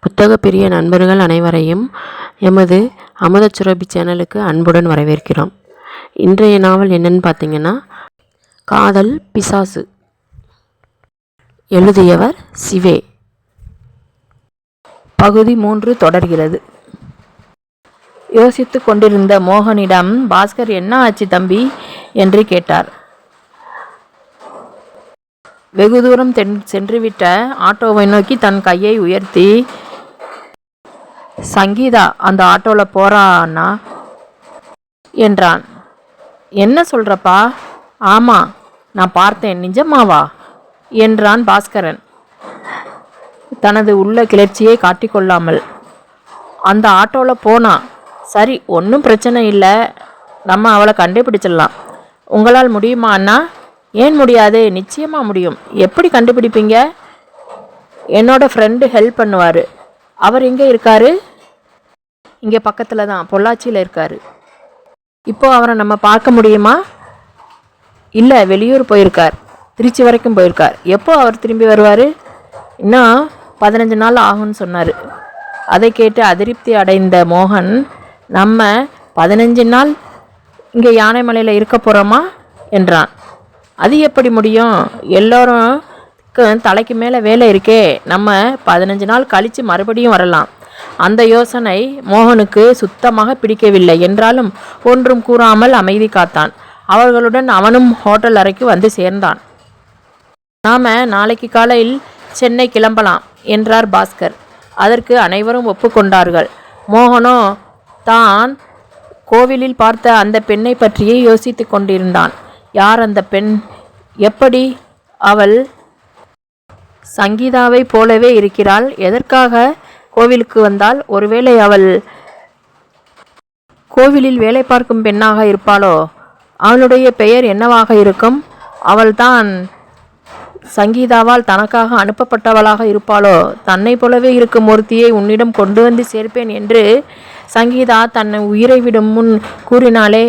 புத்தக பிரிய நண்பர்கள் அனைவரையும் எமது அமுதச்சுரபி சேனலுக்கு அன்புடன் வரவேற்கிறோம். இன்றைய நாவல் என்னன்னு பார்த்தீங்கன்னா, காதல் பிசாசு. எழுதியவர் சிவே. பகுதி 3 தொடர்கிறது. யோசித்து கொண்டிருந்த மோகனிடம் பாஸ்கர் என்ன ஆச்சு தம்பி என்று கேட்டார். வெகு தூரம் சென்றுவிட்ட ஆட்டோவை நோக்கி தன் கையை உயர்த்தி, சங்கீதா அந்த ஆட்டோவில் போறா அண்ணா என்றான். என்ன சொல்கிறப்பா? ஆமாம், நான் பார்த்தேன். நிஜமாவா என்றான் பாஸ்கரன் தனது உள்ள கிளர்ச்சியை காட்டிக்கொள்ளாமல். அந்த ஆட்டோவில் போனா சரி, ஒன்றும் பிரச்சனை இல்லை, நம்ம அவளை கண்டுபிடிச்சிடலாம். உங்களால் முடியுமா அண்ணா? ஏன் முடியாது? நிச்சயமாக முடியும். எப்படி கண்டுபிடிப்பீங்க? என்னோட ஃப்ரெண்டு ஹெல்ப் பண்ணுவார். அவர் எங்கே இருக்காரு? இங்கே பக்கத்தில் தான், பொள்ளாச்சியில் இருக்கார். இப்போது அவரை நம்ம பார்க்க முடியுமா? இல்லை, வெளியூர் போயிருக்கார், திருச்சி வரைக்கும் போயிருக்கார். எப்போ அவர் திரும்பி வருவார்? இன்னும் 15 நாள் ஆகும்னு சொன்னார். அதை கேட்டு அதிருப்தி அடைந்த மோகன், நம்ம 15 நாள் இங்கே யானைமலையில் இருக்க போகிறோமா என்றான். அது எப்படி முடியும்? எல்லோரும் தலைக்கு மேலே வேலை இருக்கே, நம்ம 15 நாள் கழித்து மறுபடியும் வரலாம். அந்த யோசனை மோகனுக்கு சுத்தமாக பிடிக்கவில்லை. என்றாலும் ஒன்றும் கூறாமல் அமைதி காத்தான். அவர்களுடன் அவனும் ஹோட்டல் அறைக்கு வந்து சேர்ந்தான். நாம் நாளைக்கு காலையில் சென்னை கிளம்பலாம் என்றார் பாஸ்கர். அதற்கு அனைவரும் ஒப்புக்கொண்டார்கள். மோகனோ தான் கோவிலில் பார்த்த அந்த பெண்ணை பற்றியே யோசித்து கொண்டிருந்தான். யார் அந்த பெண்? எப்படி அவள் சங்கீதாவை போலவே இருக்கிறாள்? எதற்காக கோவிலுக்கு வந்தால்? ஒருவேளை அவள் கோவிலில் வேலை பார்க்கும் பெண்ணாக இருப்பாளோ? அவளுடைய பெயர் என்னவாக இருக்கும்? அவள்தான் சங்கீதாவால் தனக்காக அனுப்பப்பட்டவளாக இருப்பாளோ? தன்னை போலவே இருக்கும் ஒருத்தியை உன்னிடம் கொண்டு வந்து சேர்ப்பேன் என்று சங்கீதா தன்னை உயிரை விடும் முன் கூறினாளே.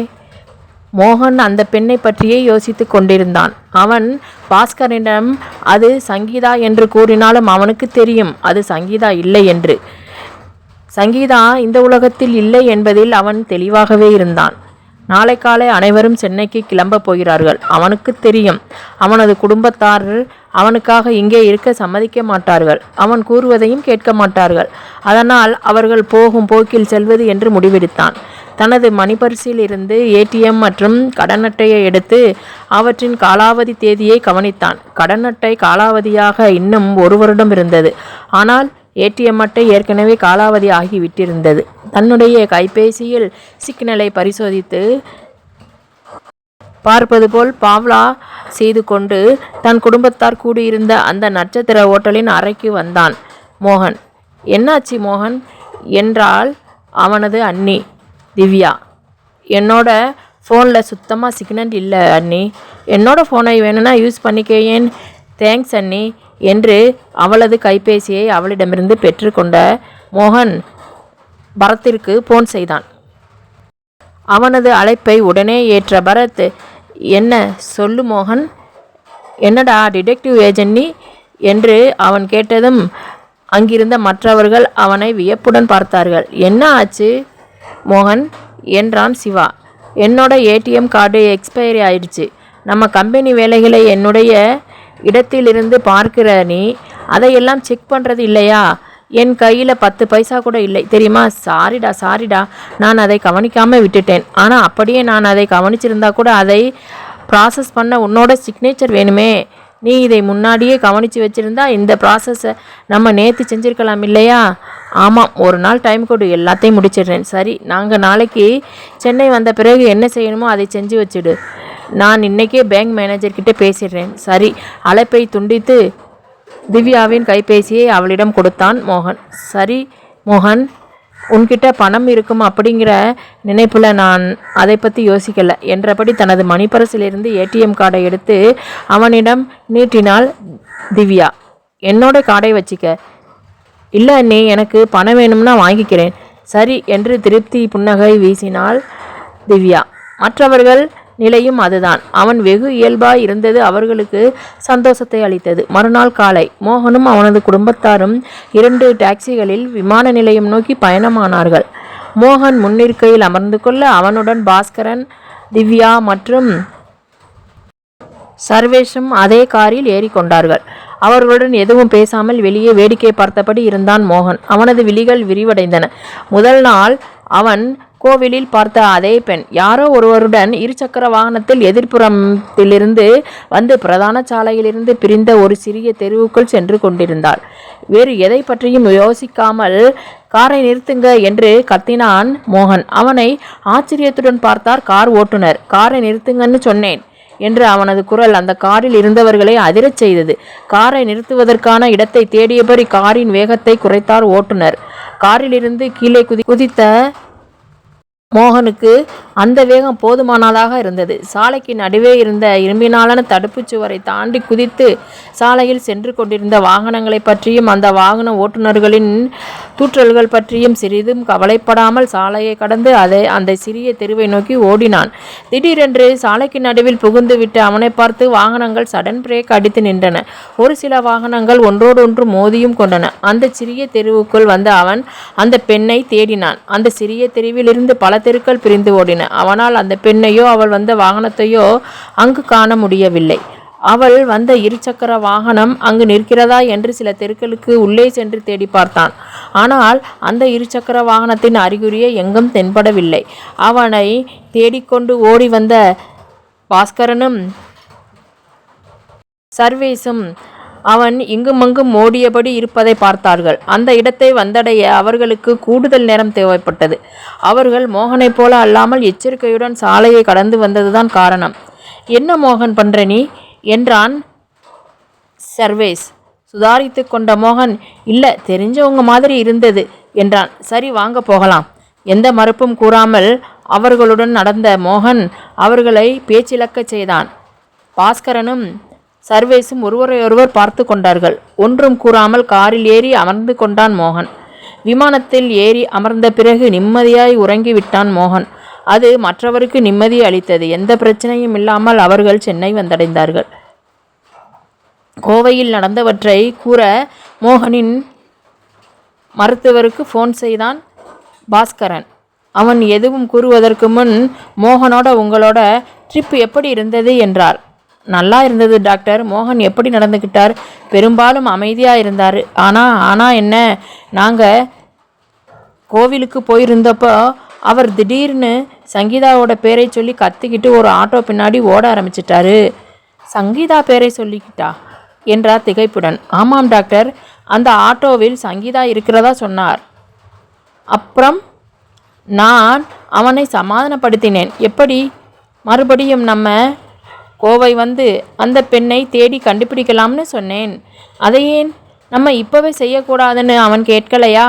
மோகன் அந்த பெண்ணை பற்றியே யோசித்து கொண்டிருந்தான். அவன் பாஸ்கரிடம் அது சங்கீதா என்று கூறினாலும் அவனுக்கு தெரியும் அது சங்கீதா இல்லை என்று. சங்கீதா இந்த உலகத்தில் இல்லை என்பதில் அவன் தெளிவாகவே இருந்தான். நாளை காலை அனைவரும் சென்னைக்கு கிளம்ப போகிறார்கள். அவனுக்கு தெரியும் அவனது குடும்பத்தார் அவனுக்காக இங்கே இருக்க சம்மதிக்க மாட்டார்கள். அவன் கூறுவதையும் கேட்க மாட்டார்கள். அதனால் அவர்கள் போகும் போக்கில் செல்வது என்று முடிவெடுத்தான். தனது மணிப்பரிசில் இருந்து ஏடிஎம் மற்றும் கடன் அட்டையை எடுத்து அவற்றின் காலாவதி தேதியை கவனித்தான். கடன் அட்டை காலாவதியாக இன்னும் 1 வருடம் இருந்தது. ஆனால் ஏடிஎம் அட்டை ஏற்கனவே காலாவதி ஆகிவிட்டிருந்தது. தன்னுடைய கைபேசியில் சிக்னலை பரிசோதித்து பார்ப்பது போல் பாவ்லா செய்து கொண்டு தன் குடும்பத்தார் கூடியிருந்த அந்த நட்சத்திர ஓட்டலின் அறைக்கு வந்தான் மோகன். என்னாச்சு மோகன் என்றால் அவனது அண்ணி திவ்யா. என்னோட ஃபோனில் சுத்தமாக சிக்னல் இல்லை அண்ணி, என்னோட ஃபோனை வேணும்னா யூஸ் பண்ணிக்கேன். தேங்க்ஸ் அண்ணி என்று அவளது கைபேசியை அவளிடமிருந்து பெற்றுக்கொண்ட மோகன் பரத்திற்கு ஃபோன் செய்தான். அவனது அழைப்பை உடனே ஏற்ற பரத், என்ன சொல்லு மோகன். என்னடா டிடெக்டிவ் ஏஜென்ட் என்று அவன் கேட்டதும் அங்கிருந்த மற்றவர்கள் அவனை வியப்புடன் பார்த்தார்கள். என்ன ஆச்சு மோகன் என்றான் சிவா. என்னோட ஏடிஎம் கார்டு எக்ஸ்பைரி ஆயிடுச்சு. நம்ம கம்பெனி வேலைகளை என்னுடைய இடத்திலிருந்து பார்க்கிற நீ அதையெல்லாம் செக் பண்ணுறது இல்லையா? என் கையில் 10 பைசா கூட இல்லை தெரியுமா? சாரிடா, நான் அதை கவனிக்காமல் விட்டுட்டேன். ஆனால் அப்படியே நான் அதை கவனிச்சிருந்தா கூட அதை ப்ராசஸ் பண்ண உன்னோட சிக்னேச்சர் வேணுமே. நீ இதை முன்னாடியே கவனித்து வச்சுருந்தா இந்த ப்ராசஸை நம்ம நேற்று செஞ்சுருக்கலாம் இல்லையா? ஆமாம், ஒரு நாள் டைம் கொடு, எல்லாத்தையும் முடிச்சிடுறேன். சரி, நாங்கள் நாளைக்கு சென்னை வந்த பிறகு என்ன செய்யணுமோ அதை செஞ்சு வச்சுடு. நான் இன்றைக்கே பேங்க் மேனேஜர்கிட்ட பேசிடுறேன். சரி. அழைப்பை துண்டித்து திவ்யாவின் கைபேசியை அவளிடம் கொடுத்தான் மோகன். சரி மோகன், உன்கிட்ட பணம் இருக்கும் அப்படிங்கிற நினைப்பில் நான் அதை பற்றி யோசிக்கலை என்றபடி தனது மணிப்பரசிலிருந்து ஏடிஎம் கார்டை எடுத்து அவனிடம் நீட்டினாள் திவ்யா. என்னோட கார்டை வச்சிக்க. இல்லை அண்ணே, எனக்கு பணம் வேணும்னா வாங்கிக்கிறேன். சரி என்று திருப்தி புன்னகை வீசினாள் திவ்யா. மற்றவர்கள் நிலையும் அதுதான். அவன் வெகு இயல்பாய் இருந்தது அவர்களுக்கு சந்தோஷத்தை அளித்தது. மறுநாள் காலை மோகனும் அவனது குடும்பத்தாரும் 2 டாக்ஸிகளில் விமான நிலையம் நோக்கி பயணமானார்கள். மோகன் முன்னிருக்கையில் அமர்ந்து கொள்ள அவனுடன் பாஸ்கரன், திவ்யா மற்றும் சர்வேஷும் அதே காரில் ஏறிக்கொண்டார்கள். அவர்களுடன் எதுவும் பேசாமல் வெளியே வேடிக்கை பார்த்தபடி இருந்தான் மோகன். அவனது விழிகள் விரிவடைந்தன. முதல் நாள் அவன் கோவிலில் பார்த்த அதே பெண் யாரோ ஒருவருடன் 2 சக்கர வாகனத்தில் எதிர்ப்புறத்திலிருந்து வந்து பிரதான சாலையிலிருந்து பிரிந்த ஒரு சிறிய தெருவுக்குள் சென்று கொண்டிருந்தாள். வேறு எதை பற்றியும் யோசிக்காமல் காரை நிறுத்துங்க என்று கத்தினான் மோகன். அவனை ஆச்சரியத்துடன் பார்த்தார் கார் ஓட்டுநர். காரை நிறுத்துங்கன்னு சொன்னேன் என்று அவனது குரல் அந்த காரில் இருந்தவர்களை அதிரச் செய்தது. காரை நிறுத்துவதற்கான இடத்தை தேடியபடி காரின் வேகத்தை குறைத்தார் ஓட்டுநர். காரிலிருந்து கீழே குதித்த மோகனுக்கு அந்த வேகம் போதுமானதாக இருந்தது. சாலைக்கு நடுவே இருந்த இரும்பினாலான தடுப்புச் சுவரை தாண்டி குதித்து சாலையில் சென்று கொண்டிருந்த வாகனங்களை பற்றியும் அந்த வாகன ஓட்டுநர்களின் தூற்றல்கள் பற்றியும் சிறிதும் கவலைப்படாமல் சாலையை கடந்து அந்த சிறிய தெருவை நோக்கி ஓடினான். திடீரென்று சாலைக்கு நடுவில் புகுந்து விட்டு அவனை பார்த்து வாகனங்கள் சடன் பிரேக் அடித்து நின்றன. ஒரு சில வாகனங்கள் ஒன்றோடொன்று மோதியும் கொண்டன. அந்த சிறிய தெருவுக்குள் வந்த அவன் அந்த பெண்ணை தேடினான். அந்த சிறிய தெருவிலிருந்து பல தெருக்கள் பிரிந்து ஓடின. அவனால் அந்த பெண்ணையோ அவள் வந்த வாகனத்தையோ அங்கு காண முடியவில்லை. அவள் வந்த 2 சக்கர வாகனம் அங்கு நிற்கிறதா என்று சில தெருக்களுக்கு உள்ளே சென்று தேடி பார்த்தான். ஆனால் அந்த 2 சக்கர வாகனத்தின் அறிகுறியை எங்கும் தென்படவில்லை. அவனை தேடிக்கொண்டு ஓடி வந்த பாஸ்கரனும் சர்வேசும் அவன் இங்குமங்கும் ஓடியபடி இருப்பதை பார்த்தார்கள். அந்த இடத்தை வந்தடைய அவர்களுக்கு கூடுதல் நேரம் தேவைப்பட்டது. அவர்கள் மோகனைப் போல அல்லாமல் எச்சரிக்கையுடன் சாலையை கடந்து வந்ததுதான் காரணம். என்ன மோகன் பண்ற நீ என்றான் சர்வேஸ். சுதாரித்து கொண்ட மோகன், இல்லை தெரிஞ்சவங்க மாதிரி இருந்தது என்றான். சரி வாங்க போகலாம். எந்த மறுப்பும் கூறாமல் அவர்களுடன் நடந்த மோகன் அவர்களை பேச்சிழக்கச் செய்தான். பாஸ்கரனும் சர்வேசும் ஒருவரையொருவர் பார்த்து கொண்டார்கள். ஒன்றும் கூறாமல் காரில் ஏறி அமர்ந்து கொண்டான் மோகன். விமானத்தில் ஏறி அமர்ந்த பிறகு நிம்மதியாய் உறங்கிவிட்டான் மோகன். அது மற்றவருக்கு நிம்மதியை அளித்தது. எந்த பிரச்சனையும் இல்லாமல் அவர்கள் சென்னை வந்தடைந்தார்கள். கோவையில் நடந்தவற்றை கூற மோகனின் மருத்துவருக்கு ஃபோன் செய்தான் பாஸ்கரன். அவன் எதுவும் கூறுவதற்கு முன் மோகனோட உங்களோட ட்ரிப் எப்படி இருந்தது என்றார். நல்லா இருந்தது டாக்டர். மோகன் எப்படி நடந்துக்கிட்டார்? பெரும்பாலும் அமைதியாக இருந்தார். ஆனால் என்ன, நாங்கள் கோவிலுக்கு போயிருந்தப்போ அவர் திடீர்னு சங்கீதாவோட பேரை சொல்லி கத்திக்கிட்டு ஒரு ஆட்டோ பின்னாடி ஓட ஆரம்பிச்சிட்டாரு. சங்கீதா பேரை சொல்லிக்கிட்டா என்றார் திகைப்புடன். ஆமாம் டாக்டர், அந்த ஆட்டோவில் சங்கீதா இருக்கிறதா சொன்னார். அப்புறம் நான் அவனை சமாதானப்படுத்தினேன். எப்படி? மறுபடியும் நம்ம கோவை வந்து அந்த பெண்ணை தேடி கண்டுபிடிக்கலாம்னு சொன்னேன். அதை ஏன் நம்ம இப்போவே செய்யக்கூடாதுன்னு அவன் கேட்கலையா?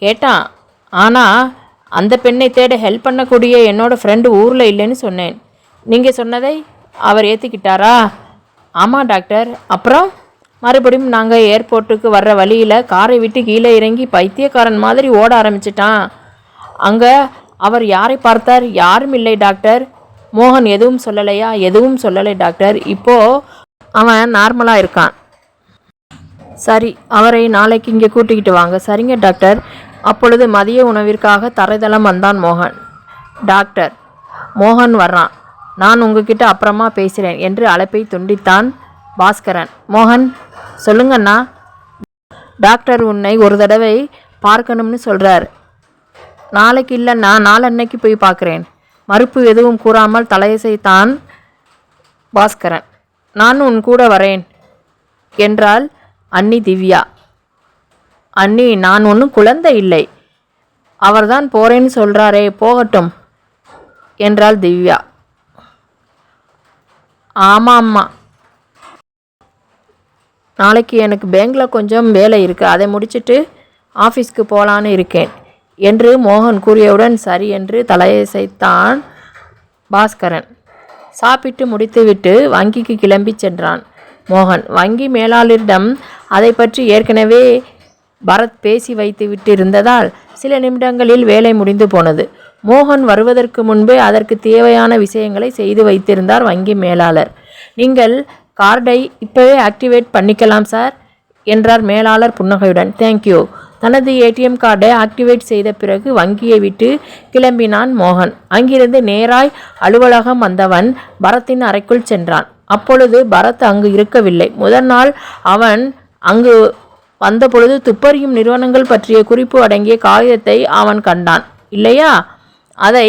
கேட்டான். ஆனால் அந்த பெண்ணை தேட ஹெல்ப் பண்ணக்கூடிய என்னோடய ஃப்ரெண்டு ஊரில் இல்லைன்னு சொன்னேன். நீங்கள் சொன்னதை அவர் ஏற்றுக்கிட்டாரா? ஆமாம் டாக்டர். அப்புறம் மறுபடியும் நாங்கள் ஏர்போர்ட்டுக்கு வர்ற வழியில் காரை விட்டு கீழே இறங்கி பைத்தியக்காரன் மாதிரி ஓட ஆரம்பிச்சிட்டான். அங்கே அவர் யாரை பார்த்தார்? யாரும் இல்லை டாக்டர். மோகன் எதுவும் சொல்லலையா? எதுவும் சொல்லலை டாக்டர். இப்போது அவன் நார்மலாக இருக்கான். சரி, அவரை நாளைக்கு இங்கே கூட்டிக்கிட்டு வாங்க. சரிங்க டாக்டர். அப்பொழுது மதிய உணவிற்காக தரைதளம் வந்தான் மோகன். டாக்டர், மோகன் வர்றான், நான் உங்ககிட்ட அப்புறமா பேசுகிறேன் என்று அழைப்பை துண்டித்தான் பாஸ்கரன். மோகன், சொல்லுங்கண்ணா. டாக்டர் உன்னை ஒரு தடவை பார்க்கணும்னு சொல்கிறார். நாளைக்கு இல்லைண்ணா, நாளன்னைக்கு போய் பார்க்குறேன். மறுப்பு எதுவும் கூறாமல் தலையசைத்தான் பாஸ்கரன். நான் உன் கூட வரேன் என்றாள் அண்ணி திவ்யா. அண்ணி, நான் ஒன்றும் குழந்தை இல்லை. அவர்தான் போறேன்னு சொல்கிறாரே, போகட்டும் என்றாள் திவ்யா. ஆமாம்மா, நாளைக்கு எனக்கு பேங்கில் கொஞ்சம் வேலை இருக்குது, அதை முடிச்சுட்டு ஆஃபீஸ்க்கு போகலான்னு இருக்கேன் என்று மோகன் கூறியவுடன் சரி என்று தலையசைத்தான் பாஸ்கரன். சாப்பிட்டு முடித்துவிட்டு வங்கிக்கு கிளம்பி சென்றான் மோகன். வங்கி மேலாளரிடம் அதை பற்றி ஏற்கனவே பரத் பேசி வைத்து விட்டு இருந்ததால் சில நிமிடங்களில் வேலை முடிந்து போனது. மோகன் வருவதற்கு முன்பே அதற்கு தேவையான விஷயங்களை செய்து வைத்திருந்தார் வங்கி மேலாளர். நீங்கள் கார்டை இப்போவே ஆக்டிவேட் பண்ணிக்கலாம் சார் என்றார் மேலாளர் புன்னகையுடன். தேங்க்யூ. தனது ஏடிஎம் கார்டை ஆக்டிவேட் செய்த பிறகு வங்கியை விட்டு கிளம்பினான் மோகன். அங்கிருந்து நேராய் அலுவலகம் வந்தவன் பரத்தின் அறைக்குள் சென்றான். அப்பொழுது பரத் அங்கு இருக்கவில்லை. முதல் நாள் அவன் அங்கு வந்தபொழுது துப்பறியும் நிறுவனங்கள் பற்றிய குறிப்பு அடங்கிய காகிதத்தை அவன் கண்டான் இல்லையா? அதை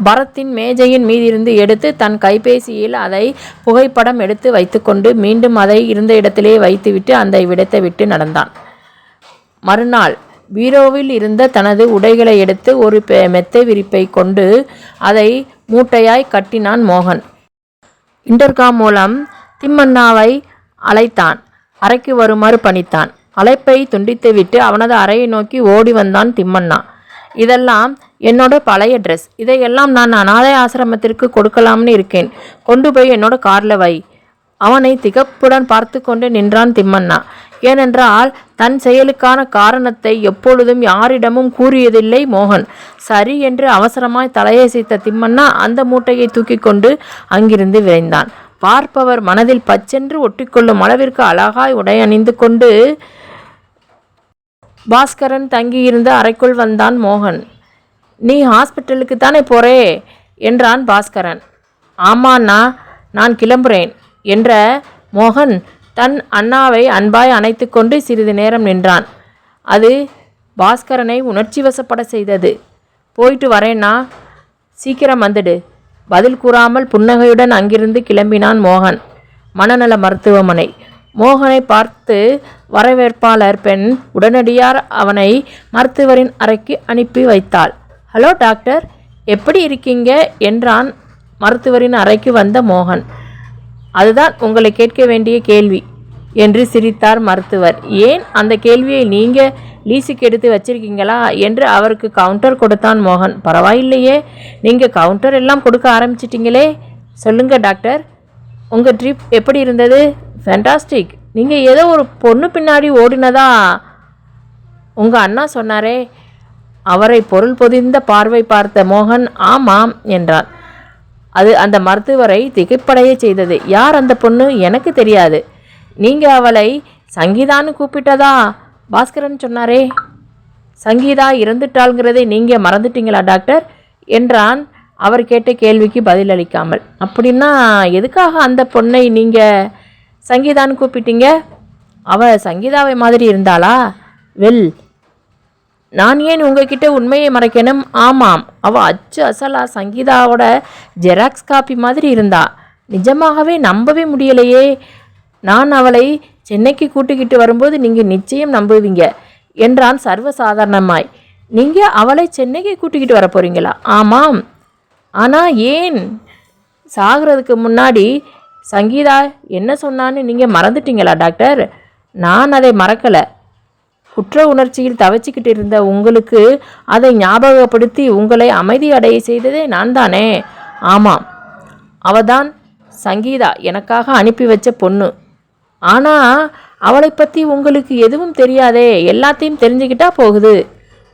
பரத்தின் மேஜையின் மீதிருந்து எடுத்து தன் கைபேசியில் அதை புகைப்படம் எடுத்து வைத்துக்கொண்டு மீண்டும் அதை இருந்த இடத்திலே வைத்துவிட்டு அந்த இடத்தை விட்டு நடந்தான். மறுநாள் பீரோவில் இருந்த தனது உடைகளை எடுத்து ஒரு மெத்தை விரிப்பை கொண்டு அதை மூட்டையாய் கட்டினான் மோகன். இன்டர்காம் மூலம் திம்மண்ணாவை அழைத்தான். அறைக்கு வருமாறு பணித்தான். அழைப்பை துண்டித்துவிட்டு அவனது அறையை நோக்கி ஓடி வந்தான் திம்மண்ணா. இதெல்லாம் என்னோட பழைய ட்ரெஸ். இதையெல்லாம் நான் அனாதை ஆசிரமத்திற்கு கொடுக்கலாம்னு இருக்கேன். கொண்டு போய் என்னோட காரில் வை. அவனை திகப்புடன் பார்த்து கொண்டு நின்றான் திம்மண்ணா. ஏனென்றால் தன் செயலுக்கான காரணத்தை எப்பொழுதும் யாரிடமும் கூறியதில்லை மோகன். சரி என்று அவசரமாய் தலையசைத்த திம்மண்ணா அந்த மூட்டையை தூக்கி கொண்டு அங்கிருந்து விரைந்தான். பார்ப்பவர் மனதில் பச்சென்று ஒட்டிக்கொள்ளும் அளவிற்கு அழகாய் உடை அணிந்து கொண்டு பாஸ்கரன் தங்கியிருந்த அறைக்குள் வந்தான் மோகன். நீ ஹாஸ்பிட்டலுக்கு தானே போறே என்றான் பாஸ்கரன். ஆமாண்ணா, நான் கிளம்புறேன் என்ற மோகன் தன் அண்ணாவை அன்பாய் அணைத்து கொண்டு சிறிது நேரம் நின்றான். அது பாஸ்கரனை உணர்ச்சி வசப்பட செய்தது. போயிட்டு வரேன்னா, சீக்கிரம் வந்துடு. பதில் கூறாமல் புன்னகையுடன் அங்கிருந்து கிளம்பினான் மோகன். மனநல மருத்துவமனை. மோகனை பார்த்து வரவேற்பாளர் பெண் உடனடியாக அவனை மருத்துவரின் அறைக்கு அனுப்பி வைத்தாள். ஹலோ டாக்டர், எப்படி இருக்கீங்க என்றான் மருத்துவரின் அறைக்கு வந்த மோகன். அதுதான் உங்களை கேட்க வேண்டிய கேள்வி என்று சிரித்தார் மருத்துவர். ஏன் அந்த கேள்வியை நீங்கள் லீஸுக்கு எடுத்து வச்சிருக்கீங்களா என்று அவருக்கு கவுண்டர் கொடுத்தான் மோகன். பரவாயில்லையே, நீங்கள் கவுண்டர் எல்லாம் கொடுக்க ஆரம்பிச்சிட்டிங்களே. சொல்லுங்க டாக்டர், உங்கள் ட்ரிப் எப்படி இருந்தது? ஃபேண்டாஸ்டிக். நீங்கள் ஏதோ ஒரு பொண்ணு பின்னாடி ஓடினதா உங்கள் அண்ணா சொன்னாரே. அவரை பொருள் பொதிந்த பார்வை பார்த்த மோகன் ஆமாம் என்றான். அது அந்த மருத்துவரை திகைப்படைய செய்தது. யார் அந்த பொண்ணு? எனக்கு தெரியாது. நீங்கள் அவளை சங்கீதான்னு கூப்பிட்டதா பாஸ்கரன் சொன்னாரே. சங்கீதா இறந்துட்டாள்ங்கிறதை நீங்கள் மறந்துட்டீங்களா டாக்டர் என்றான் அவர் கேட்ட கேள்விக்கு பதிலளிக்காமல். அப்படின்னா எதுக்காக அந்த பொண்ணை நீங்கள் சங்கீதான்னு கூப்பிட்டீங்க? அவள் சங்கீதாவை மாதிரி இருந்தாளா? வெல், நான் ஏன் உங்ககிட்ட உண்மையை மறைக்கணும்? ஆமாம், அவள் அச்சு அசலா சங்கீதாவோட ஜெராக்ஸ் காப்பி மாதிரி இருந்தா. நிஜமாகவே நம்பவே முடியலையே. நான் அவளை சென்னைக்கு கூட்டிக்கிட்டு வரும்போது நீங்கள் நிச்சயம் நம்புவீங்க என்றான் சர்வசாதாரணமாய். நீங்கள் அவளை சென்னைக்கு கூட்டிக்கிட்டு வர போகிறீங்களா? ஆமாம். ஆனால் ஏன்? சாகிறதுக்கு முன்னாடி சங்கீதா என்ன சொன்னான்னு நீங்கள் மறந்துட்டீங்களா டாக்டர்? நான் அதை மறக்கலை. குற்ற உணர்ச்சியில் தவச்சிக்கிட்டு இருந்த உங்களுக்கு அதை ஞாபகப்படுத்தி உங்களை அமைதி அடைய செய்ததே நான் தானே. ஆமாம், அவதான் சங்கீதா எனக்காக அனுப்பி வச்ச பொண்ணு. ஆனால் அவளை பற்றி உங்களுக்கு எதுவும் தெரியாதே. எல்லாத்தையும் தெரிஞ்சுக்கிட்டா போகுது.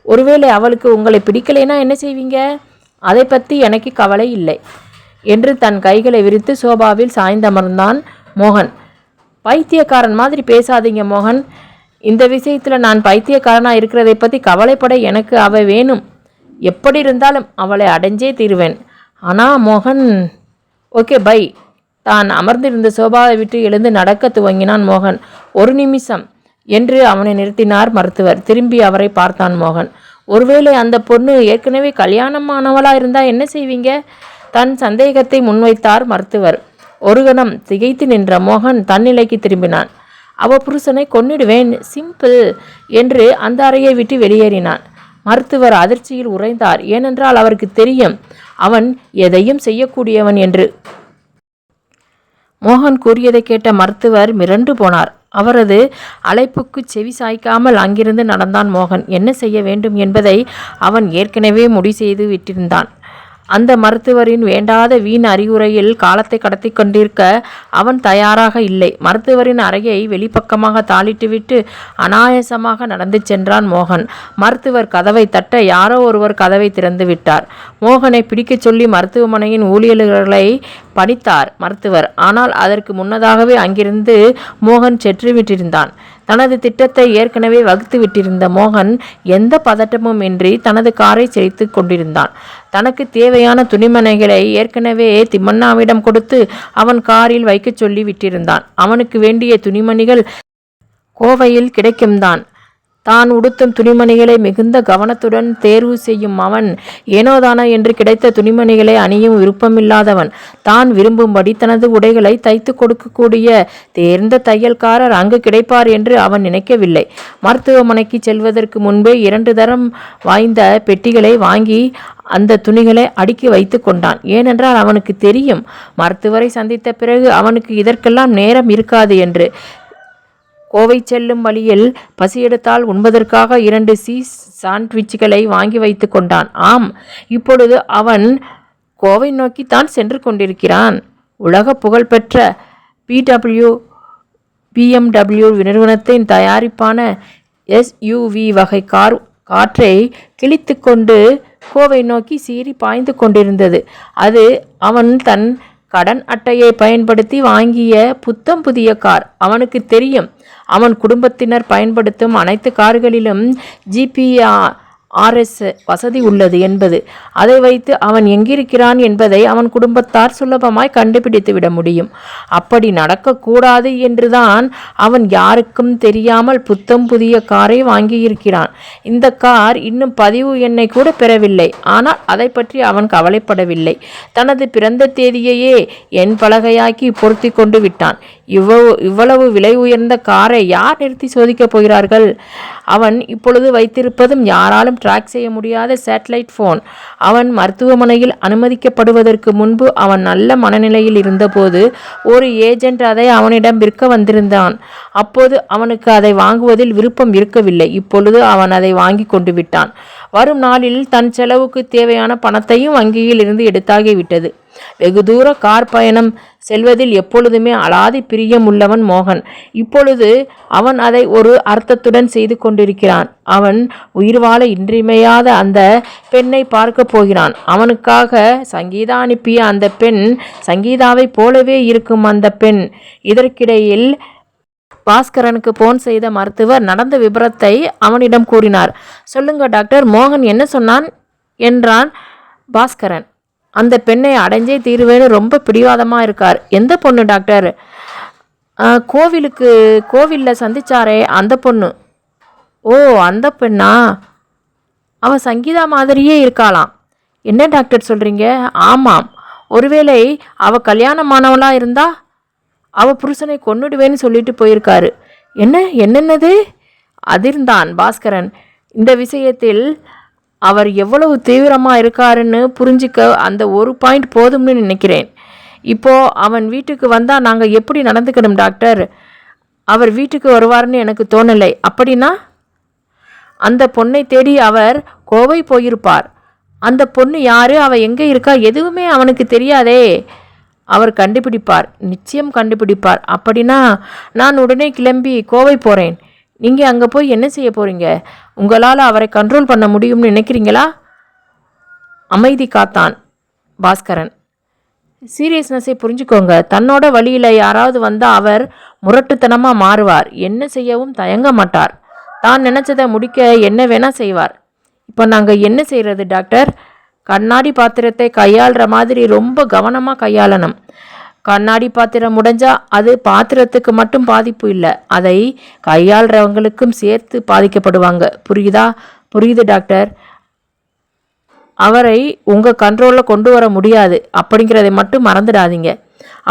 ஒருவேளை அவளுக்கு உங்களை பிடிக்கலைன்னா என்ன செய்வீங்க? அதை பற்றி எனக்கு கவலை இல்லை என்று தன் கைகளை விரித்து சோபாவில் சாய்ந்தமர்ந்தான் மோகன். பைத்தியக்காரன் மாதிரி பேசாதீங்க மோகன். இந்த விஷயத்தில் நான் பைத்தியக்காரனாக இருக்கிறதை பற்றி கவலைப்பட எனக்கு அவள் வேணும். எப்படி இருந்தாலும் அவளை அடைஞ்சே தீருவேன். ஆனால் மோகன், ஓகே பை. தான் அமர்ந்திருந்த சோபாவை விட்டு எழுந்து நடக்க துவங்கினான் மோகன். ஒரு நிமிஷம் என்று அவனை நிறுத்தினார் மருத்துவர். திரும்பி அவரை பார்த்தான் மோகன். ஒருவேளை அந்த பொண்ணு ஏற்கனவே கல்யாணமானவளாக இருந்தால் என்ன செய்வீங்க? தன் சந்தேகத்தை முன்வைத்தார் மருத்துவர். ஒரு கணம் திகைத்து நின்ற மோகன் தன்னிலைக்கு திரும்பினான். அவ புருஷனை கொன்னிடுவேன், சிம்பிள் என்று அந்த அறையை விட்டு வெளியேறினான். மருத்துவர் அதிர்ச்சியில் உறைந்தார். ஏனென்றால் அவருக்கு தெரியும் அவன் எதையும் செய்யக்கூடியவன் என்று. மோகன் கூறியதை கேட்ட மருத்துவர் மிரண்டு போனார். அவரது அழைப்புக்கு செவி சாய்க்காமல் அங்கிருந்து நடந்தான் மோகன். என்ன செய்ய வேண்டும் என்பதை அவன் ஏற்கனவே முடிவு செய்து விட்டிருந்தான். அந்த மருத்துவரின் வேண்டாத வீண் அறிவுரையில் காலத்தை கடத்தி கொண்டிருக்க அவன் தயாராக இல்லை. மருத்துவரின் அறையை வெளிப்பக்கமாக தாளிட்டுவிட்டு அனாயாசமாக நடந்து சென்றான் மோகன். மருத்துவர் கதவை தட்ட யாரோ ஒருவர் கதவை திறந்து விட்டார். மோகனை பிடிக்கச் சொல்லி மருத்துவமனையின் ஊழியர்களை பணித்தார் மருத்துவர். ஆனால் அதற்கு முன்னதாகவே அங்கிருந்து மோகன் சென்றுவிட்டிருந்தான். தனது திட்டத்தை ஏற்கனவே வகுத்து விட்டிருந்த மோகன் எந்த பதட்டமும் இன்றி தனது காரை செலுத்தி கொண்டிருந்தான். தனக்கு தேவையான துணிமணிகளை ஏற்கனவே திம்மண்ணாவிடம் கொடுத்து அவன் காரில் வைக்கச் சொல்லி விட்டிருந்தான். அவனுக்கு வேண்டிய துணிமணிகள் கோவையில் கிடைக்கும்தான். தான் உடுத்தும் துணிமணிகளை மிகுந்த கவனத்துடன் தேர்வு செய்யும் அவன் ஏனோதானா என்று கிடைத்த துணிமணிகளை அணியும் விருப்பமில்லாதவன். தான் விரும்பும்படி தனது உடைகளை தைத்து கொடுக்கக்கூடிய தேர்ந்த தையல்காரர் அங்கு கிடைப்பார் என்று அவன் நினைக்கவில்லை. மருத்துவமனைக்கு செல்வதற்கு முன்பே 2 தரம் வாய்ந்த பெட்டிகளை வாங்கி அந்த துணிகளை அடுக்கி வைத்து கொண்டான். ஏனென்றால் அவனுக்கு தெரியும், மருத்துவரை சந்தித்த பிறகு அவனுக்கு இதற்கெல்லாம் நேரம் இருக்காது என்று. கோவை செல்லும் வழியில் பசியெடுத்தால் உண்பதற்காக 2 சீஸ் சாண்ட்விச்களை வாங்கி வைத்து கொண்டான். ஆம், இப்பொழுது அவன் கோவை நோக்கி தான் சென்று கொண்டிருக்கிறான். உலக புகழ்பெற்ற BMW நிறுவனத்தின் தயாரிப்பான SUV வகை காற்றை கிழித்து கொண்டு கோவை நோக்கி சீறி பாய்ந்து கொண்டிருந்தது. அது அவன் தன் கடன் அட்டையை பயன்படுத்தி வாங்கிய புத்தம் புதிய கார். அவனுக்கு தெரியும், அவன் குடும்பத்தினர் பயன்படுத்தும் அனைத்து கார்களிலும் GPS வசதி உள்ளது என்பது. அதை வைத்து அவன் எங்கிருக்கிறான் என்பதை அவன் குடும்பத்தார் சுலபமாய் கண்டுபிடித்து விட முடியும். அப்படி நடக்கக்கூடாது என்றுதான் அவன் யாருக்கும் தெரியாமல் புத்தம் புதிய காரை வாங்கியிருக்கிறான். இந்த கார் இன்னும் பதிவு எண்ணை கூட பெறவில்லை. ஆனால் அதை பற்றி அவன் கவலைப்படவில்லை. தனது பிறந்த தேதியையே என் பலகையாக்கி பொருத்தி கொண்டு விட்டான். இவ்வளவு விலை உயர்ந்த காரை யார் நிறுத்தி சோதிக்கப் போகிறார்கள்? அவன் இப்பொழுது வைத்திருப்பதும் யாராலும் ட்ராக் செய்ய முடியாத சேட்டலைட் ஃபோன். அவன் மருத்துவமனையில் அனுமதிக்கப்படுவதற்கு முன்பு அவன் நல்ல மனநிலையில் இருந்தபோது ஒரு ஏஜென்ட் அதை அவனிடம் விற்க வந்திருந்தான். அப்போது அவனுக்கு அதை வாங்குவதில் விருப்பம் இருக்கவில்லை. இப்பொழுது அவன் அதை வாங்கி கொண்டு விட்டான். வரும் நாளில் தன் செலவுக்கு தேவையான பணத்தையும் வங்கியில் இருந்து எடுத்தாகிவிட்டது. வெகு தூர கார் பயணம் செல்வதில் எப்பொழுதுமே அலாதி பிரியம் உள்ளவன் மோகன். இப்பொழுது அவன் அதை ஒரு அர்த்தத்துடன் செய்து கொண்டிருக்கிறான். அவன் உயிர் வாழ இன்றியமையாத அந்த பெண்ணை பார்க்க போகிறான். அவனுக்காக சங்கீதா அனுப்பிய அந்த பெண் சங்கீதாவை போலவே இருக்கும் அந்த பெண். இதற்கிடையில் பாஸ்கரனுக்கு போன் செய்த மருத்துவர் நடந்த விபரத்தை அவனிடம் கூறினார். சொல்லுங்க டாக்டர், மோகன் என்ன சொன்னான் என்றான் பாஸ்கரன். அந்த பெண்ணை அடைஞ்சே தீர்வேன்னு ரொம்ப பிடிவாதமாக இருக்கார். எந்த பொண்ணு டாக்டர்? கோவிலில் சந்திச்சாரே அந்த பொண்ணு. ஓ, அந்த பெண்ணா? அவன் சங்கீதா மாதிரியே இருக்காளாம். என்ன டாக்டர் சொல்கிறீங்க? ஆமாம், ஒருவேளை அவள் கல்யாணமானவளாக இருந்தா அவள் புருஷனை கொன்னுடுவேன்னு சொல்லிட்டு போயிருக்காரு. என்னென்னது? அதிர்ந்தான் பாஸ்கரன். இந்த விஷயத்தில் அவர் எவ்வளவு தீவிரமாக இருக்காருன்னு புரிஞ்சிக்க அந்த ஒரு பாயிண்ட் போதும்னு நினைக்கிறேன். இப்போது அவன் வீட்டுக்கு வந்தால் நாங்கள் எப்படி நடந்துக்கணும் டாக்டர்? அவர் வீட்டுக்கு வருவார்னு எனக்கு தோணலை. அப்படின்னா அந்த பொண்ணை தேடி அவர் கோவை போயிருப்பார். அந்த பொண்ணு யார், அவள் எங்கே இருக்கா, எதுவுமே அவனுக்கு தெரியாதே. அவர் கண்டுபிடிப்பார், நிச்சயம் கண்டுபிடிப்பார். அப்படின்னா நான் உடனே கிளம்பி கோவை போகிறேன். நீங்கள் அங்கே போய் என்ன செய்ய போகிறீங்க? உங்களால் அவரை கண்ட்ரோல் பண்ண முடியும்னு நினைக்கிறீங்களா? அமைதி காத்தான் பாஸ்கரன். சீரியஸ்னஸை புரிஞ்சுக்கோங்க. தன்னோட வழியில் யாராவது வந்தால் அவர் முரட்டுத்தனமாக மாறுவார். என்ன செய்யவும் தயங்க மாட்டார். தான் நினச்சதை முடிக்க என்ன வேணால் செய்வார். இப்போ நாங்கள் என்ன செய்கிறது டாக்டர்? கண்ணாடி பாத்திரத்தை கையாளுற மாதிரி ரொம்ப கவனமாக கையாளணும். கண்ணாடி பாத்திரம் உடைஞ்சா அது பாத்திரத்துக்கு மட்டும் பாதிப்பு இல்லை, அதை கையாளுறவங்களுக்கும் சேர்த்து பாதிக்கப்படுவாங்க. புரியுது டாக்டர். அவரை உங்கள் கண்ட்ரோலில் கொண்டு வர முடியாது அப்படிங்கிறதை மட்டும் மறந்துடாதீங்க.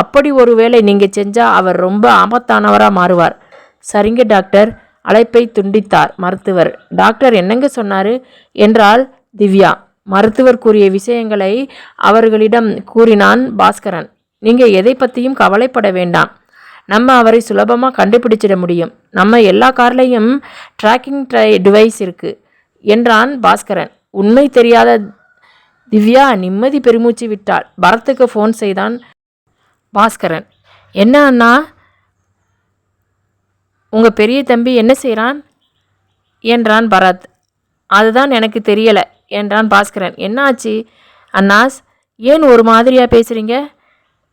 அப்படி ஒரு வேளை நீங்கள் செஞ்சால் அவர் ரொம்ப ஆபத்தானவராக மாறுவார். சரிங்க டாக்டர். அழைப்பை துண்டித்தார் மருத்துவர். டாக்டர் என்னங்க சொன்னார் என்றால் திவ்யா. மருத்துவர் கூறிய விஷயங்களை அவர்களிடம் கூறினான் பாஸ்கரன். நீங்கள் எதை பற்றியும் கவலைப்பட வேண்டாம். நம்ம அவரை சுலபமாக கண்டுபிடிச்சிட முடியும். நம்ம எல்லா கார்லேயும் ட்ராக்கிங் டிவைஸ் இருக்குது என்றான் பாஸ்கரன். உண்மை தெரியாத திவ்யா நிம்மதி பெருமூச்சு விட்டாள். பரத்துக்கு ஃபோன் செய்தான் பாஸ்கரன். என்ன அண்ணா, உங்கள் பெரிய தம்பி என்ன செய்கிறான் என்றான் பரத். அதுதான் எனக்கு தெரியலை என்றான் பாஸ்கரன். என்னாச்சு அண்ணாஸ், ஏன் ஒரு மாதிரியாக பேசுகிறீங்க?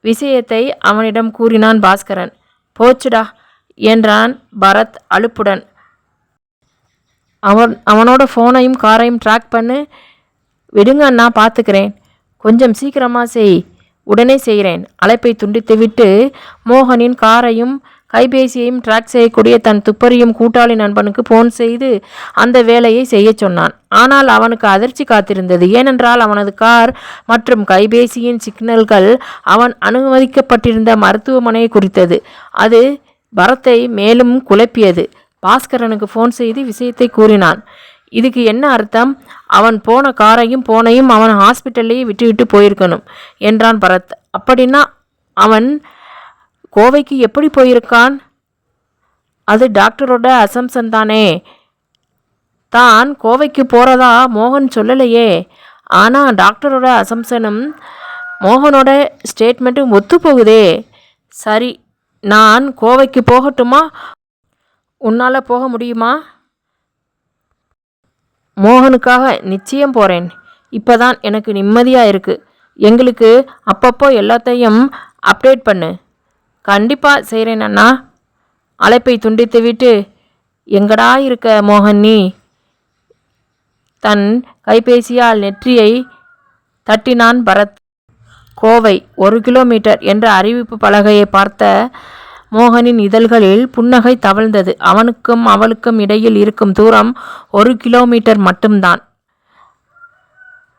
விஷயத்தை அவனிடம் கூறினான் பாஸ்கரன். போச்சுடா என்றான் பரத் அலுப்புடன். அவனோட ஃபோனையும் காரையும் ட்ராக் பண்ணு. விடுங்க அண்ணா, பார்த்துக்கிறேன். கொஞ்சம் சீக்கிரமாக செய். உடனே செய்கிறேன். அழைப்பை துண்டித்துவிட்டு மோகனின் காரையும் கைபேசியையும் ட்ராக் செய்யக்கூடிய தன் துப்பறியும் கூட்டாளி நண்பனுக்கு ஃபோன் செய்து அந்த வேலையை செய்ய சொன்னான். ஆனால் அவனுக்கு அதிர்ச்சி காத்திருந்தது. ஏனென்றால் அவனது கார் மற்றும் கைபேசியின் சிக்னல்கள் அவன் அனுமதிக்கப்பட்டிருந்த மருத்துவமனையை குறித்தது. அது பரத்தை மேலும் குழப்பியது. பாஸ்கரனுக்கு ஃபோன் செய்து விஷயத்தை கூறினான். இதுக்கு என்ன அர்த்தம்? அவன் போன காரையும் போனையும் அவன் ஹாஸ்பிட்டல்லையே விட்டுவிட்டு போயிருக்கணும் என்றான் பரத். அப்படின்னா அவன் கோவைக்கு எப்படி போயிருக்கான்? அது டாக்டரோட அசம்சன் தானே. தான் கோவைக்கு போகிறதா மோகன் சொல்லலையே. ஆனால் டாக்டரோட அசம்சனும் மோகனோட ஸ்டேட்மெண்ட்டும் ஒத்து போகுதே. சரி, நான் கோவைக்கு போகட்டுமா? உன்னால் போக முடியுமா? மோகனுக்காக நிச்சயம் போகிறேன். இப்போ தான் எனக்கு நிம்மதியாக இருக்குது. எங்களுக்கு அப்பப்போ எல்லாத்தையும் அப்டேட் பண்ணு. கண்டிப்பாக செய்கிறேன் அண்ணா. அழைப்பை துண்டித்துவிட்டு எங்கடா இருக்க மோகன் நீ? தன் கைபேசியால் நெற்றியை தட்டினான் பரத். கோவை 1 கிலோமீட்டர் என்ற அறிவிப்பு பலகையை பார்த்த மோகனின் இதழ்களில் புன்னகை தவழ்ந்தது. அவனுக்கும் அவளுக்கும் இடையில் இருக்கும் தூரம் 1 கிலோமீட்டர் மட்டும்தான்.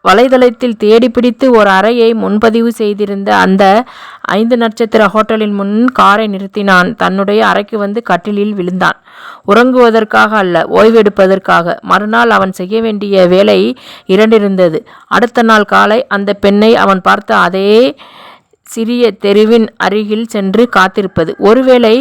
வலைதளத்தில் தேடி பிடித்து ஒரு அறையை முன்பதிவு செய்திருந்த அந்த 5 நட்சத்திர ஹோட்டலின் முன் காரை நிறுத்தினான். தன்னுடைய அறைக்கு வந்து கட்டிலில் விழுந்தான். உறங்குவதற்காக அல்ல, ஓய்வெடுப்பதற்காக. மறுநாள் அவன் செய்ய வேண்டிய வேலை 2 இருந்தது. அடுத்த நாள் காலை அந்த பெண்ணை அவன் பார்த்த அதே சிறிய தெருவின் அருகில் சென்று காத்திருப்பது. ஒருவேளை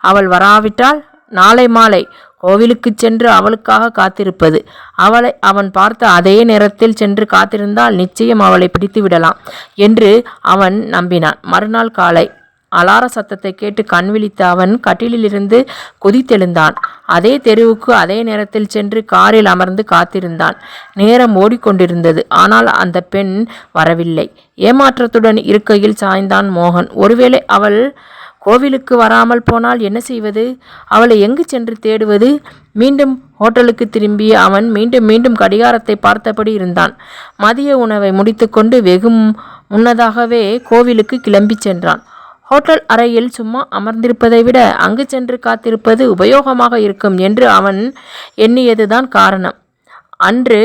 அவள் வராவிட்டால் நாளை மாலை கோவிலுக்கு சென்று அவளுக்காக காத்திருப்பது. அவளை அவன் பார்த்த அதே நேரத்தில் சென்று காத்திருந்தால் நிச்சயம் அவளை பிடித்து விடலாம் என்று அவன் நம்பினான். மறுநாள் காலை அலார சத்தத்தை கேட்டு கண் விழித்த அவன் கட்டிலிலிருந்து குதித்தெழுந்தான். அதே தெருவுக்கு அதே நேரத்தில் சென்று காரில் அமர்ந்து காத்திருந்தான். நேரம் ஓடிக்கொண்டிருந்தது. ஆனால் அந்த பெண் வரவில்லை. ஏமாற்றத்துடன் இருக்கையில் சாய்ந்தான் மோகன். ஒருவேளை அவள் கோவிலுக்கு வராமல் போனால் என்ன செய்வது? அவளை எங்கு சென்று தேடுவது? மீண்டும் ஹோட்டலுக்கு திரும்பிய அவன் மீண்டும் மீண்டும் கடிகாரத்தை பார்த்தபடி இருந்தான். மதிய உணவை முடித்துக்கொண்டு வெகு முன்னதாகவே கோவிலுக்கு கிளம்பி சென்றான். ஹோட்டல் அறையில் சும்மா அமர்ந்திருப்பதை விட அங்கு சென்று காத்திருப்பது உபயோகமாக இருக்கும் என்று அவன் எண்ணியதுதான் காரணம். அன்று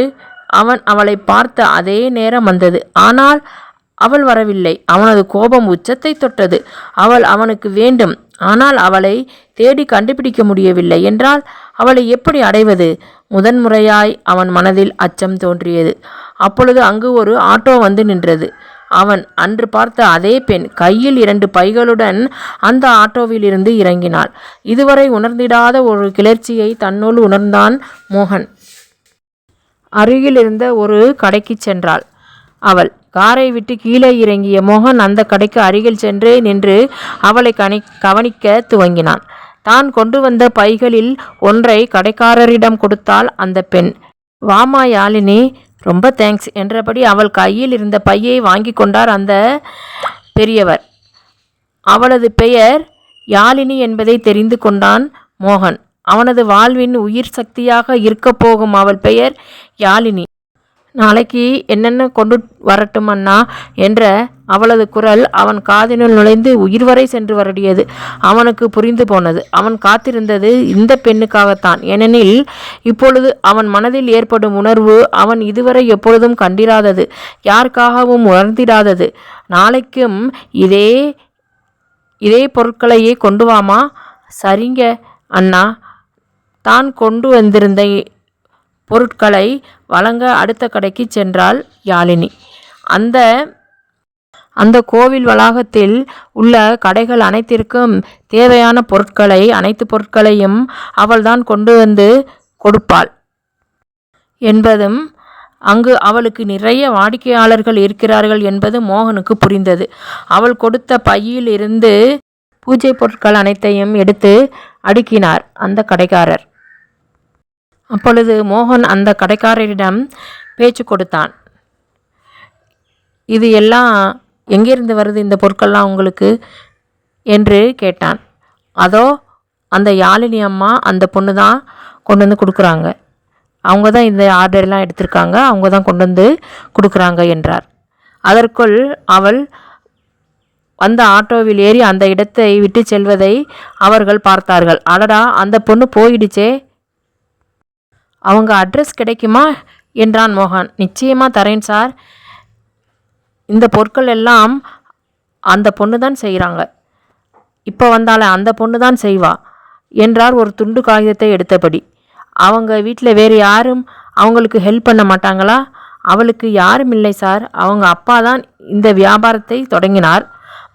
அவன் அவளை பார்த்த அதே நேரம் வந்தது. ஆனால் அவள் வரவில்லை. அவனது கோபம் உச்சத்தை தொட்டது. அவள் அவனுக்கு வேண்டும். ஆனால் அவளை தேடி கண்டுபிடிக்க முடியவில்லை என்றால் அவளை எப்படி அடைவது? முதன்முறையாய் அவன் மனதில் அச்சம் தோன்றியது. அப்பொழுது அங்கு ஒரு ஆட்டோ வந்து நின்றது. அவன் அன்று பார்த்த அதே பெண் கையில் 2 பைகளுடன் அந்த ஆட்டோவிலிருந்து இறங்கினாள். இதுவரை உணர்ந்திடாத ஒரு கிளர்ச்சியை தன்னுள் உணர்ந்தான் மோகன். அருகில் இருந்த ஒரு கடைக்கு சென்றாள் அவள். காரை விட்டு கீழே இறங்கிய மோகன் அந்த கடைக்கு அருகில் சென்று நின்று அவளை கவனிக்க துவங்கினான். தான் கொண்டு வந்த பைகளில் ஒன்றை கடைக்காரரிடம் கொடுத்தாள் அந்த பெண். வாமா யாழினி, ரொம்ப தேங்க்ஸ் என்றபடி அவள் கையில் இருந்த பையை வாங்கி கொண்டார் அந்த பெரியவர். அவளது பெயர் யாழினி என்பதை தெரிந்து கொண்டான் மோகன். அவனது வாழ்வின் உயிர் சக்தியாக இருக்கப் போகும் அவள் பெயர் யாழினி. நாளைக்கு என்னென்ன கொண்டு வரட்டும் அண்ணா என்ற அவளது குரல் அவன் காதினுள் நுழைந்து உயிர் வரை சென்று வருடியது. அவனுக்கு புரிந்து போனது. அவன் காத்திருந்தது இந்த பெண்ணுக்காகத்தான். ஏனெனில் இப்பொழுது அவன் மனதில் ஏற்படும் உணர்வு அவன் இதுவரை எப்பொழுதும் கண்டிராதது, யாருக்காகவும் உணர்ந்திடாதது. நாளைக்கும் இதே பொருட்களையே கொண்டு வாமா. சரிங்க அண்ணா. தான் கொண்டு வந்திருந்த பொருட்களை வழங்க அடுத்த கடைக்கு சென்றாள் யாழினி. அந்த கோவில் வளாகத்தில் உள்ள கடைகள் அனைத்திற்கும் தேவையான அனைத்து பொருட்களையும் அவள்தான் கொண்டு வந்து கொடுப்பாள் என்பதும் அங்கு அவளுக்கு நிறைய வாடிக்கையாளர்கள் இருக்கிறார்கள் என்பது மோகனுக்கு புரிந்தது. அவள் கொடுத்த பையில் இருந்து பூஜை பொருட்கள் அனைத்தையும் எடுத்து அடுக்கினார் அந்த கடைக்காரர். அப்பொழுது மோகன் அந்த கடைக்காரரிடம் பேச்சு கொடுத்தான். இது எல்லாம் எங்கிருந்து வருது, இந்த பொருட்கள்லாம் உங்களுக்கு என்று கேட்டான். அதோ அந்த யாழினி அம்மா, அந்த பொண்ணு தான் கொண்டு வந்து கொடுக்குறாங்க. அவங்க தான் இந்த ஆர்டர்லாம் எடுத்திருக்காங்க, அவங்க தான் கொண்டு வந்து கொடுக்குறாங்க என்றார். அதற்குள் அவள் அந்த ஆட்டோவில் ஏறி அந்த இடத்தை விட்டு செல்வதை அவர்கள் பார்த்தார்கள். அடடா, அந்த பொண்ணு போயிடுச்சே, அவங்க அட்ரஸ் கிடைக்குமா என்றான் மோகன். நிச்சயமாக தரேன் சார், இந்த பொருட்கள் எல்லாம் அந்த பொண்ணு தான் செய்கிறாங்க, இப்போ வந்தாலே அந்த பொண்ணு தான் செய்வா என்றார் ஒரு துண்டு காகிதத்தை எடுத்தபடி. அவங்க வீட்டில் வேறு யாரும் அவங்களுக்கு ஹெல்ப் பண்ண மாட்டாங்களா? அவளுக்கு யாரும் இல்லை சார், அவங்க அப்பா தான் இந்த வியாபாரத்தை தொடங்கினார்.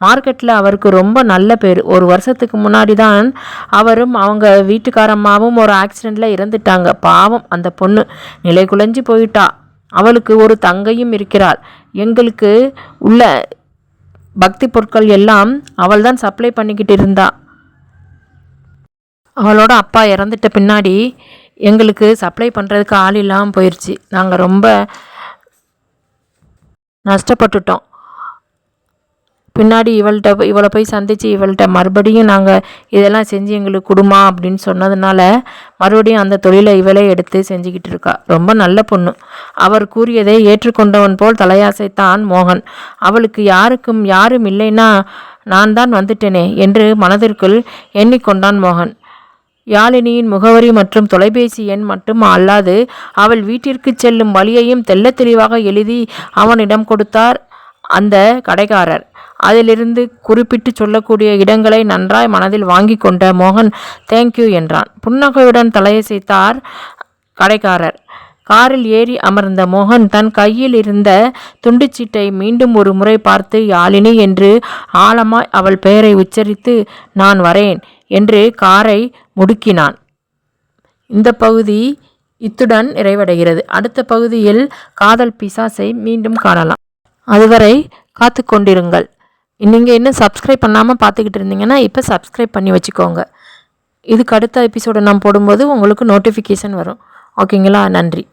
மார்க்கெட்டில் அவருக்கு ரொம்ப நல்ல பேர். ஒரு வருஷத்துக்கு முன்னாடி தான் அவரும் அவங்க வீட்டுக்காரம்மாவும் ஒரு ஆக்சிடெண்ட்டில் இறந்துட்டாங்க. பாவம், அந்த பொண்ணு நிலை குலைஞ்சு போயிட்டா. அவளுக்கு ஒரு தங்கையும் இருக்கிறாள். எங்களுக்கு உள்ள பக்தி பொருட்கள் எல்லாம் அவள் தான் சப்ளை பண்ணிக்கிட்டு இருந்தா. அவளோட அப்பா இறந்துட்ட பின்னாடி எங்களுக்கு சப்ளை பண்ணுறதுக்கு ஆள் இல்லாமல் போயிடுச்சு. நாங்கள் ரொம்ப நஷ்டப்பட்டுட்டோம். பின்னாடி இவளை போய் சந்தித்து இவள்கிட்ட மறுபடியும் நாங்கள் இதெல்லாம் செஞ்சு எங்களுக்கு கொடுமா அப்படின்னு சொன்னதுனால மறுபடியும் அந்த தொழிலை இவளே எடுத்து செஞ்சுக்கிட்டு இருக்கா. ரொம்ப நல்ல பொண்ணு. அவர் கூறியதை ஏற்றுக்கொண்டவன் போல் தலையாசைத்தான் மோகன். அவளுக்கு யாரும் இல்லைன்னா நான் தான் வந்துட்டேனே என்று மனதிற்குள் எண்ணிக்கொண்டான் மோகன். யாழினியின் முகவரி மற்றும் தொலைபேசி எண் மட்டும் அல்லாது அவள் வீட்டிற்கு செல்லும் வழியையும் தெள்ளத் தெளிவாக எழுதி அவனிடம் கொடுத்தார் அந்த கடைக்காரர். அதிலிருந்து குறிப்பிட்டு சொல்லக்கூடிய இடங்களை நன்றாய் மனதில் வாங்கி கொண்ட மோகன் தேங்க்யூ என்றான். புன்னகையுடன் தலையசைத்தார் கடைக்காரர். காரில் ஏறி அமர்ந்த மோகன் தன் கையில் இருந்த துண்டுச்சீட்டை மீண்டும் ஒரு முறை பார்த்து யாழினி என்று ஆழமாய் அவள் பெயரை உச்சரித்து நான் வரேன் என்று காரை முடுக்கினான். இந்த பகுதி இத்துடன் நிறைவடைகிறது. அடுத்த பகுதியில் காதல் பிசாசை மீண்டும் காணலாம். அதுவரை காத்து கொண்டிருங்கள். நீங்கள் இன்னும் சப்ஸ்கிரைப் பண்ணாமல் பார்த்துக்கிட்டு இருந்தீங்கன்னா இப்போ சப்ஸ்கிரைப் பண்ணி வச்சுக்கோங்க. இதுக்கு அடுத்த எபிசோடு நான் போடும்போது உங்களுக்கு நோட்டிஃபிகேஷன் வரும். ஓகேங்களா? நன்றி.